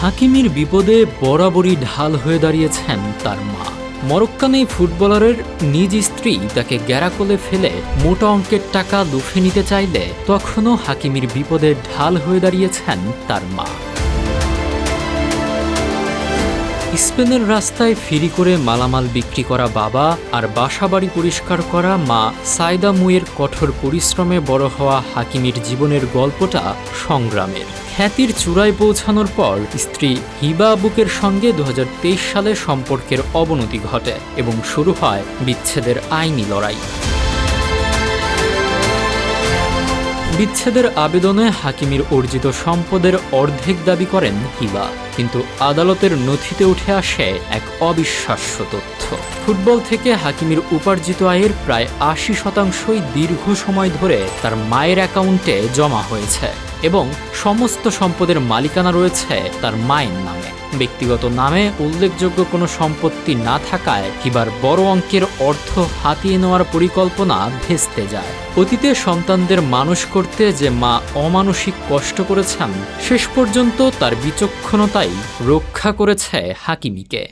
হাকিমির বিপদে বরাবরই ঢাল হয়ে দাঁড়িয়েছেন তার মা। মরক্কান এই ফুটবলারের নিজ স্ত্রী তাকে গ্যারাকোলে ফেলে মোটা অঙ্কের টাকা লুফে নিতে চাইলে তখনও হাকিমির বিপদে ঢাল হয়ে দাঁড়িয়েছেন তার মা। স্পেনের রাস্তায় ফেরি করে মালামাল বিক্রি করা বাবা আর বাসাবাড়ি পরিষ্কার করা মা সাইদা মুয়ের কঠোর পরিশ্রমে বড় হওয়া হাকিমির জীবনের গল্পটা সংগ্রামের। খ্যাতির চূড়ায় পৌঁছানোর পর স্ত্রী হিবা আবুকের সঙ্গে ২০২৩ সালে সম্পর্কের অবনতি ঘটে এবং শুরু হয় বিচ্ছেদের আইনি লড়াই। বিচ্ছেদের আবেদনে হাকিমির অর্জিত সম্পদের অর্ধেক দাবি করেন হিবা, কিন্তু আদালতের নথিতে উঠে আসে এক অবিশ্বাস্য তথ্য। ফুটবল থেকে হাকিমির উপার্জিত আয়ের প্রায় ৮০% দীর্ঘ সময় ধরে তার মায়ের অ্যাকাউন্টে জমা হয়েছে এবং সমস্ত সম্পদের মালিকানা রয়েছে তার মায়ের নামে। ব্যক্তিগত নামে উল্লেখযোগ্য কোনো সম্পত্তি না থাকায় হিবার বড় অঙ্কের অর্থ হাতিয়ে নেওয়ার পরিকল্পনা ভেস্তে যায়। অতীতে সন্তানদের মানুষ করতে যে মা অমানসিক কষ্ট করেছেন, শেষ পর্যন্ত তার বিচক্ষণতাই রক্ষা করেছে হাকিমিকে।